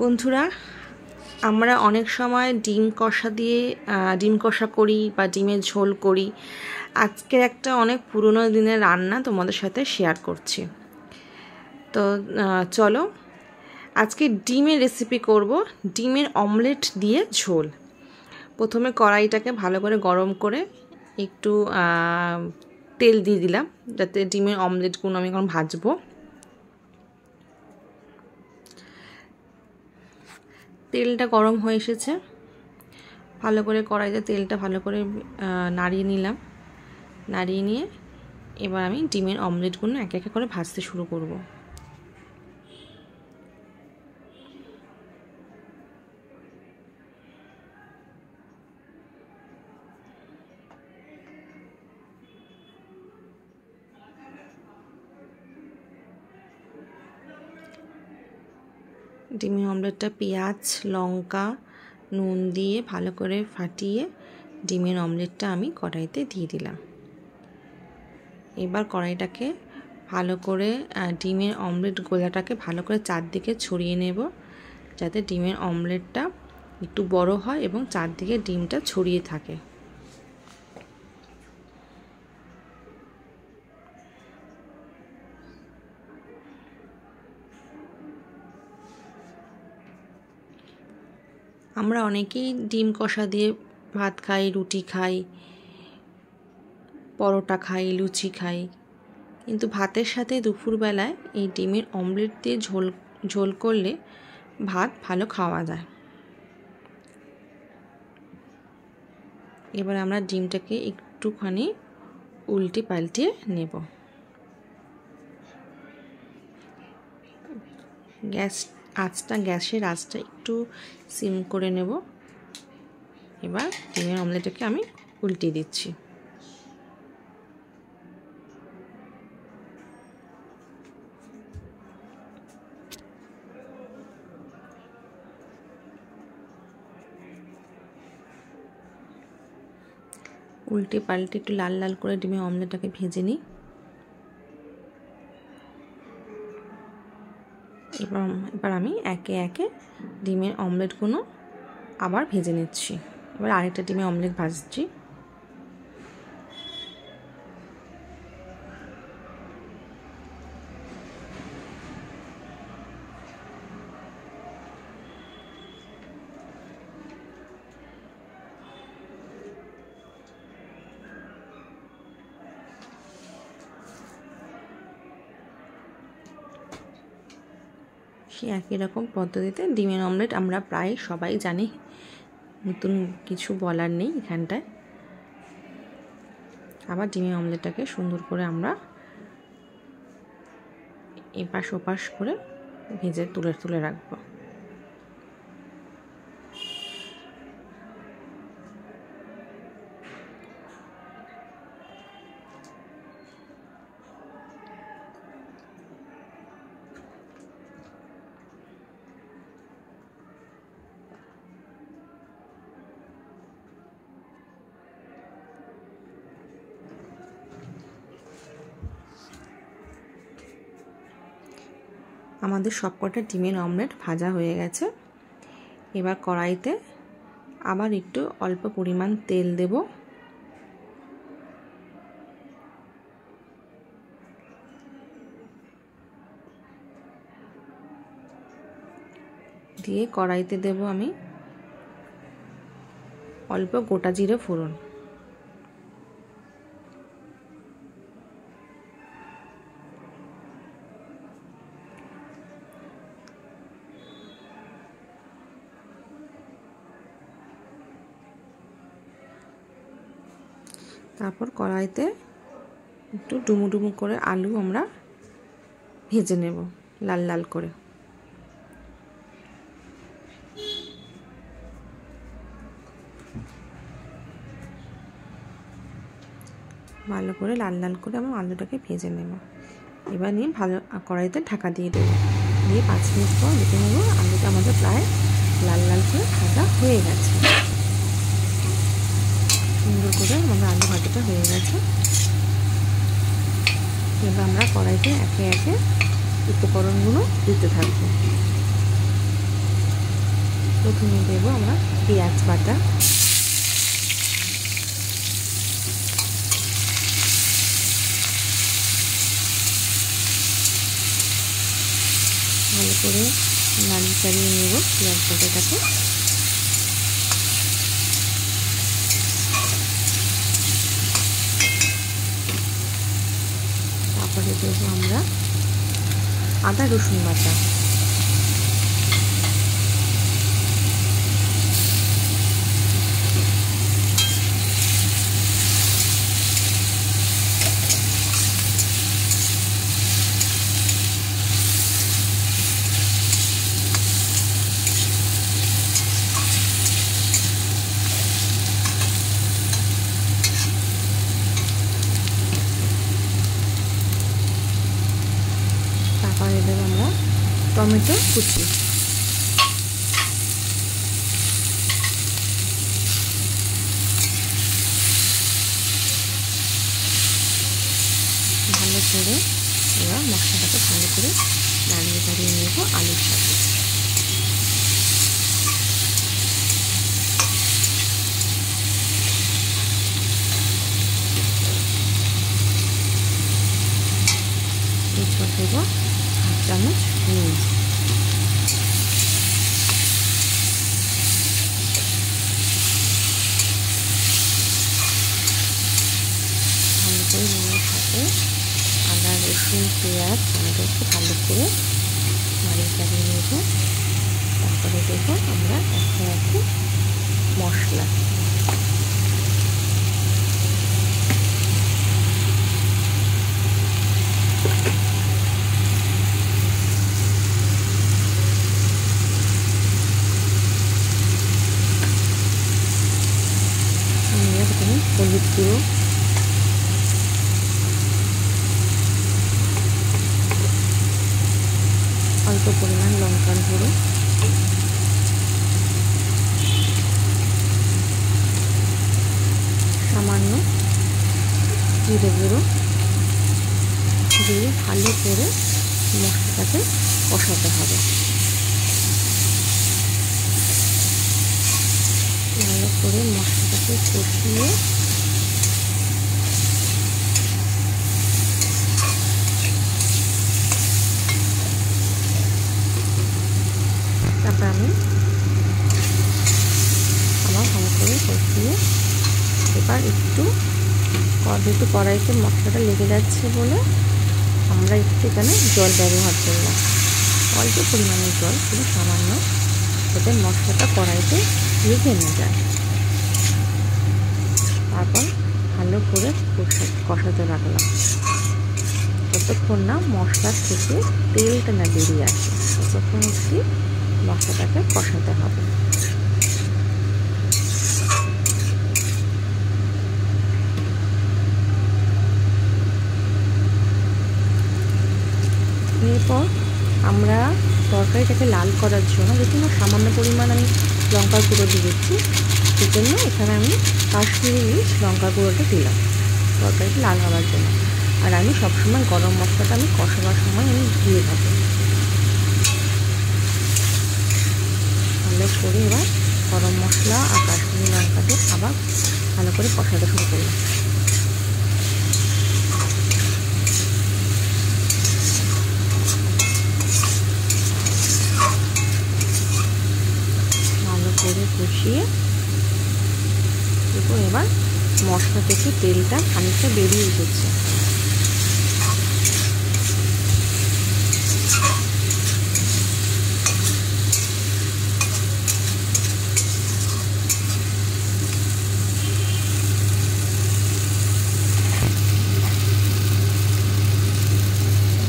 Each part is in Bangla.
বন্ধুরা, আমরা অনেক সময় ডিম কষা করি বা ডিমের ঝোল করি। আজকের একটা অনেক পুরনো দিনের রান্না তোমাদের সাথে শেয়ার করছি। তো চলো, আজকে ডিমের রেসিপি করব, ডিমের অমলেট দিয়ে ঝোল। প্রথমে কড়াইটাকে ভালো করে গরম করে একটু তেল দিয়ে দিলাম, যাতে ডিমের অমলেটগুলো আমি এখন ভাজবো। তেলটা গরম হয়ে এসেছে, ভালো করে কড়াইতে তেলটা ভালো করে নাড়িয়ে নিলাম। নাড়িয়ে নিয়ে এবার আমি ডিমের অমলেটগুলো একে একে করে ভাজতে শুরু করব। ডিমের অমলেটটা পেঁয়াজ, লঙ্কা, নুন দিয়ে ভালো করে ফাটিয়ে ডিমের অমলেটটা আমি কড়াইতে দিয়ে দিলাম। এবার কড়াইটাকে ভালো করে ডিমের অমলেট গোলাটাকে ভালো করে চারদিকে ছড়িয়ে নেব, যাতে ডিমের অমলেটটা একটু বড় হয় এবং চারদিকে ডিমটা ছড়িয়ে থাকে। আমরা অনেকেই ডিম কষা দিয়ে ভাত খাই, রুটি খাই, পরোটা খাই, লুচি খাই, কিন্তু ভাতের সাথে দুপুরবেলায় এই ডিমের অমলেট দিয়ে ঝোল করলে ভাত ভালো খাওয়া যায়। এবার আমরা ডিমটাকে একটুখানি উল্টে পাল্টে নেব। গ্যাসের আঁচটা একটু সিম করে নেব। এবার ডিমের অমলেটটাকে আমি উল্টে দিচ্ছি। উল্টে পাল্টে একটু লাল লাল করে ডিমের অমলেটটাকে ভেজে নিই। এবার আমি একে একে ডিমের অমলেটগুলো আবার ভেজে নিচ্ছি। এবার আরেকটা ডিমের অমলেট ভাজছি। সে একই রকম পদ্ধতিতে ডিমের অমলেট আমরা প্রায় সবাই জানি, নতুন কিছু বলার নেই এখানটায়। আবার ডিমের অমলেটটাকে সুন্দর করে আমরা এপাশ ওপাশ করে ভেজে তুলে রাখবো। আমাদের সবকটা ডিমের অমলেট ভাজা হয়ে গেছে। এবার কড়াইতে আবার একটু অল্প পরিমাণ তেল দেব। দিয়ে কড়াইতে দেব আমি অল্প গোটা জিরে ফোড়ন। তারপর কড়াইতে একটু ডুমো করে আলু আমরা ভেজে নেব লাল লাল করে। ভালো করে লাল লাল করে আমরা আলুটাকে ভেজে নেব। এবার নিয়ে ভালো কড়াইতে ঢাকা দিয়ে দেবো। দিয়ে 5 মিনিট পর দেখে নেব আলুটা আমাদের প্রায় লাল লাল করে ভাজা হয়ে গেছে। সুন্দর করে আমাদের আলু ভাজাটা হয়ে গেছে। এবার আমরা কড়াইতে একে একে উপকরণগুলো দিতে থাকবো। প্রথমে দেবো আমরা পেঁয়াজ বাটা, ভালো করে নাড়িয়ে চাড়িয়ে নেব পেঁয়াজ বাটাটাকে। তারপরে দেবো আমরা আদা রসুন বাটা, তারপরে দেবো আমরা টমেটো কুচি, ভালো করে এবার মশলাটাকে ভালো করে নাড়িয়ে চাড়িয়ে নেব আলুর সাথে। এরপর দেবো 1/2 চামচ নুন, ভালো করে নুনের সাথে আদা রসুন পেঁয়াজ টমেটোকে ভালো করে নাড়িয়ে চাড়িয়ে নেব। তারপরে দেবো আমরা একে একে মশলা, হলুদ গুঁড়ো, অল্প পরিমাণ লঙ্কার গুঁড়ো, সামান্য জিরে গুঁড়ো দিয়ে ভালো করে মশলাটাকে কষাতে হবে। ভালো করে মশলাটাকে কষিয়ে তারপর আমি আবার ভালো করে কষিয়ে এবার একটু কড়াইতে মশলাটা লেগে যাচ্ছে বলে আমরা একটু এখানে জল ব্যবহার করলাম, অল্প পরিমাণে জল, খুব সামান্য, যাতে মশলাটা কড়াইতে লেগে না যায়। তারপর ভালো করে কষাতে রাখলাম ততক্ষণ না মশলার থেকে তেলটা না বেরিয়ে আসে, ততক্ষণ অবধি মশলাটাকে কষাতে হবে। এরপর আমরা তরকারিটাকে লাল করার জন্য দেখুন সামান্য পরিমাণ আমি লঙ্কার গুঁড়ো দিয়েছি, সেই জন্য এখানে আমি কাশ্মীরি মির্চ লঙ্কার গুঁড়োটা দিলাম তরকারিটা লাল হওয়ার জন্য। আর আমি সবসময় গরম মশলাটা আমি কষাবার সময় আমি দিয়ে থাকি। ভালো করে এবার গরম মশলা আর কাশ্মীরি লঙ্কাতে আবার ভালো করে কষাতে শুরু করলাম। ভালো করে কষিয়ে এবার মশলা থেকে তেলটা খানিকটা বেরিয়ে এসেছে।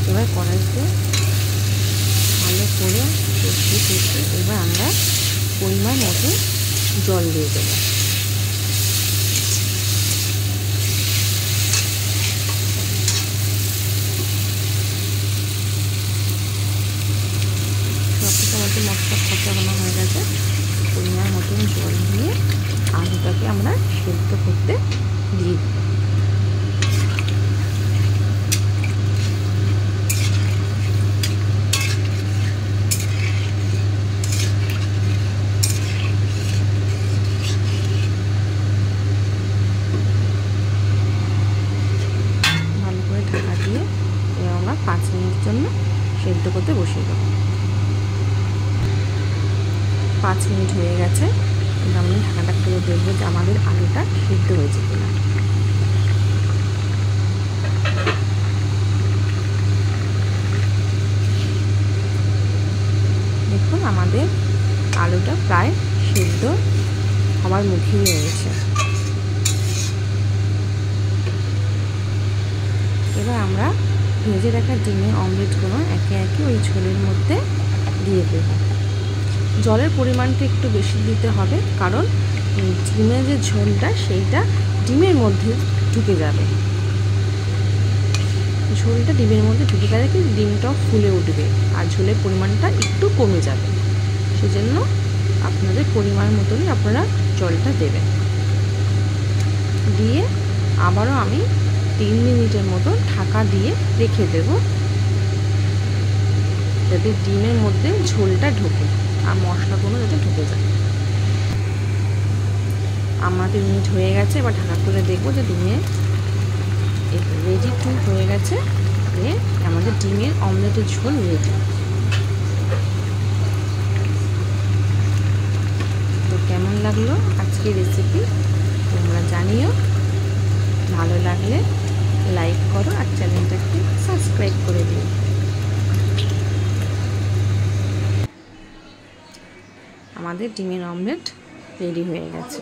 এবার কড়াইতে ভালো করে কষিয়ে এবার আমরা পরিমাণ মতো জল দিয়ে দেবো। সবকিছু আমাদের মশলা কষা বানা হয়ে গেছে, পরিমাণ মতন জল দিয়ে আলুটাকে আমরা সেদ্ধ করতে দিয়ে দেবো। দেবো। 5 মিনিট হয়ে গেছে। আমি ঢাকাটা খুলে দেখবো যে আমাদের আলুটা সিদ্ধ হয়েছে কিনা। দেখুন আমাদের আলুটা প্রায় সিদ্ধ হওয়ার মুখেই রয়েছে। এবার আমরা ভেজে রাখা ডিমের অমলেটগুলো একে একে ওই ঝোলের মধ্যে দিয়ে দেব। জলের পরিমাণটা একটু বেশি দিতে হবে, কারণ ডিমের যে ঝোলটা সেইটা ডিমের মধ্যে ঢুকে যাবে। ঝোলটা ডিমের মধ্যে ঢুকে গেলে কি ডিমটাও ফুলে উঠবে আর ঝোলের পরিমাণটা একটু কমে যাবে। সেজন্য আপনাদের পরিমাণ মতনই আপনারা জলটা দেবেন। দিয়ে আবারও আমি 3 মিনিটের মতো ঢাকা দিয়ে রেখে দেব, যাতে ডিমের মধ্যে ঝোলটা ঢোকে আর মশলাগুলো যাতে ঢুকে যায়। আমার 3 মিনিট হয়ে গেছে। এবার ঢাকা খুলে দেখবো যে ডিমের রেডি টু হয়ে গেছে। আমাদের ডিমের অমলেটের ঝোল রেডি। তো কেমন লাগলো আজকের রেসিপি তোমরা জানিও। ভালো লাগলে লাইক করো আর চ্যানেলটাকে সাবস্ক্রাইব করে দিও। আমাদের ডিমের অমলেট রেডি হয়ে গেছে।